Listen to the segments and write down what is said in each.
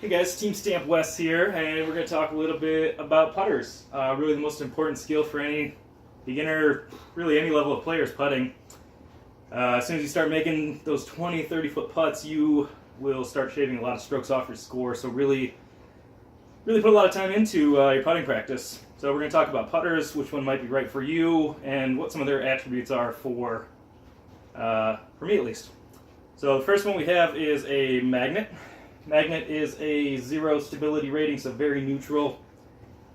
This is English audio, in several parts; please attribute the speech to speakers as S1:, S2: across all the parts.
S1: Hey guys, Team Stamp West here, and we're going to talk a little bit about putters. Really the most important skill for any beginner, really any level of players putting. As soon as you start making those 20, 30-foot putts, you will start shaving a lot of strokes off your score, so really put a lot of time into your putting practice. So we're going to talk about putters, which one might be right for you, and what some of their attributes are for me at least. So the first one we have is a magnet. Magnet is a 0 stability rating, so very neutral.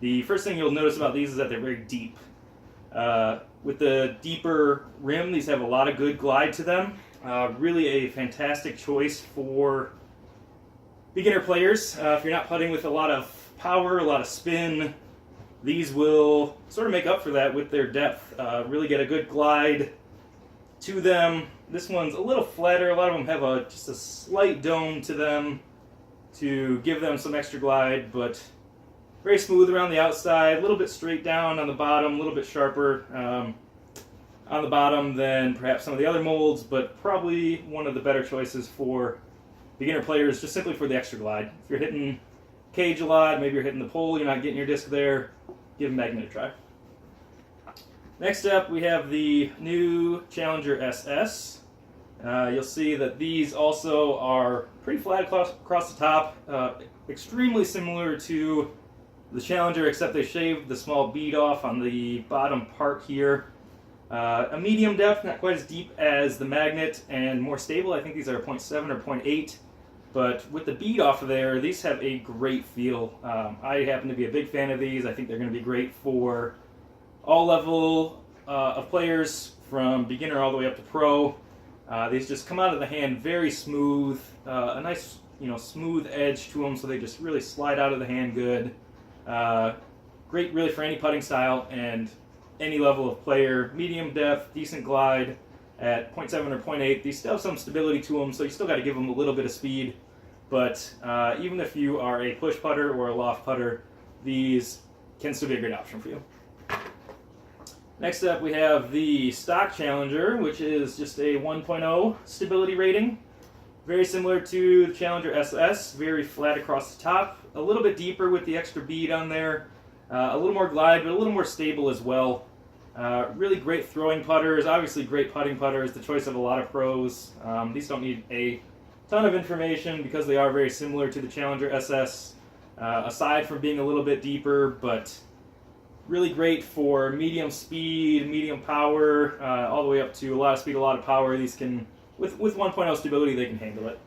S1: The first thing you'll notice about these is that they're very deep. With the deeper rim, these have a lot of good glide to them. Really a fantastic choice for beginner players. If you're not putting with a lot of power, a lot of spin, these will sort of make up for that with their depth. Really get a good glide to them. This one's a little flatter. A lot of them have just a slight dome to them to give them some extra glide, but very smooth around the outside, a little bit straight down on the bottom, a little bit sharper on the bottom than perhaps some of the other molds, but probably one of the better choices for beginner players just simply for the extra glide. If you're hitting cage a lot, maybe you're hitting the pole, you're not getting your disc there, give Magnet a try. Next up, we have the new Challenger SS. You'll see that these also are pretty flat across the top, extremely similar to the Challenger, except they shaved the small bead off on the bottom part here. A medium depth, not quite as deep as the Magnet, and more stable. I think these are 0.7 or 0.8, but with the bead off of there, these have a great feel. I happen to be a big fan of these. I think they're going to be great for all level of players, from beginner all the way up to pro. These just come out of the hand very smooth, a nice smooth edge to them, so they just really slide out of the hand good. Great really for any putting style and any level of player. Medium depth, decent glide at 0.7 or 0.8. These still have some stability to them, so you still got to give them a little bit of speed. But even if you are a push putter or a loft putter, these can still be a great option for you. Next up, we have the stock Challenger, which is just a 1.0 stability rating. Very similar to the Challenger SS, very flat across the top, a little bit deeper with the extra bead on there, a little more glide, but a little more stable as well. Really great throwing putters, obviously great putting putters, the choice of a lot of pros. These don't need a ton of information because they are very similar to the Challenger SS, aside from being a little bit deeper, but really great for medium speed, medium power, all the way up to a lot of speed, a lot of power. These can, with 1.0 stability, they can handle it.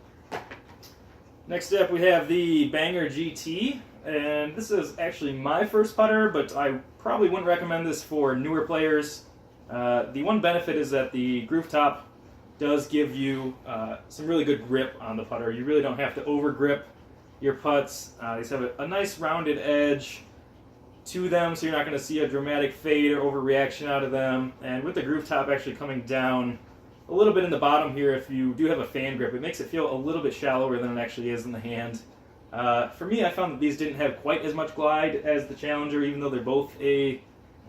S1: Next up, we have the Banger GT, and this is actually my first putter, but I probably wouldn't recommend this for newer players. The one benefit is that the groove top does give you some really good grip on the putter. You really don't have to over grip your putts. These have a nice rounded edge to them, so you're not going to see a dramatic fade or overreaction out of them. And with the groove top actually coming down a little bit in the bottom here, if you do have a fan grip, it makes it feel a little bit shallower than it actually is in the hand. For me, I found that these didn't have quite as much glide as the Challenger, even though they're both a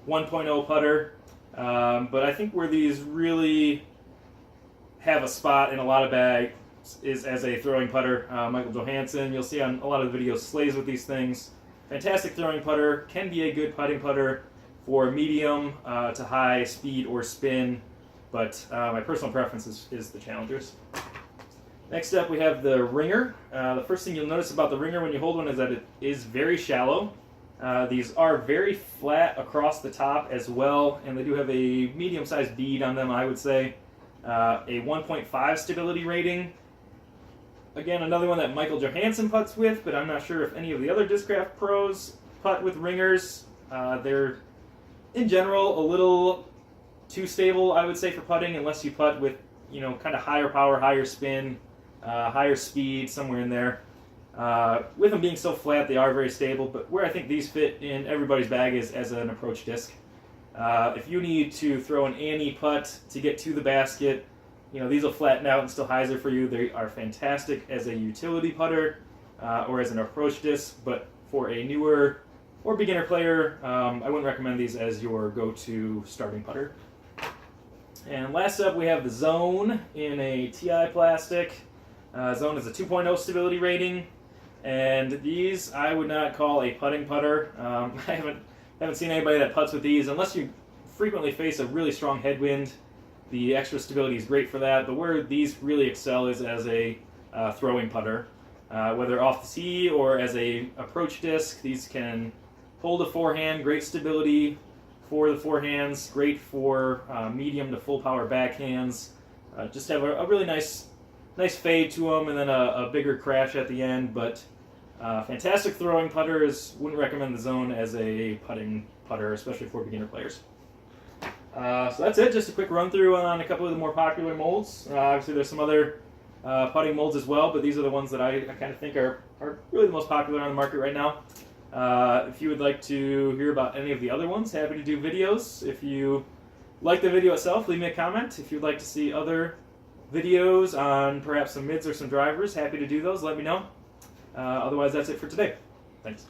S1: 1.0 putter. But I think where these really have a spot in a lot of bags is as a throwing putter. Michael Johansson, you'll see on a lot of the videos, slays with these things. Fantastic throwing putter, can be a good putting putter for medium to high speed or spin, but my personal preference is the Challengers. Next up, we have the Ringer. The first thing you'll notice about the Ringer when you hold one is that it is very shallow. These are very flat across the top as well, and they do have a medium-sized bead on them, I would say. A 1.5 stability rating. Again, another one that Michael Johansson putts with, but I'm not sure if any of the other Discraft pros putt with Ringers. They're, in general, a little too stable, I would say, for putting, unless you putt with, kind of higher power, higher spin, higher speed, somewhere in there. With them being so flat, they are very stable, but where I think these fit in everybody's bag is as an approach disc. If you need to throw an ante putt to get to the basket, these will flatten out and still hyzer for you. They are fantastic as a utility putter or as an approach disc, but for a newer or beginner player, I wouldn't recommend these as your go-to starting putter. And last up, we have the Zone in a TI plastic. Zone is a 2.0 stability rating. And these I would not call a putting putter. I haven't seen anybody that putts with these unless you frequently face a really strong headwind. The extra stability is great for that, but where these really excel is as a throwing putter. Whether off the tee or as a approach disc, these can hold a forehand, great stability for the forehands, great for medium to full power backhands. Just have a really nice fade to them, and then a bigger crash at the end. But fantastic throwing putters. Wouldn't recommend the Zone as a putting putter, especially for beginner players. So that's it. Just a quick run through on a couple of the more popular molds. Obviously, there's some other putting molds as well, but these are the ones that I kind of think are really the most popular on the market right now. If you would like to hear about any of the other ones, happy to do videos. If you like the video itself, leave me a comment. If you'd like to see other videos on perhaps some mids or some drivers, happy to do those. Let me know. Otherwise, that's it for today. Thanks.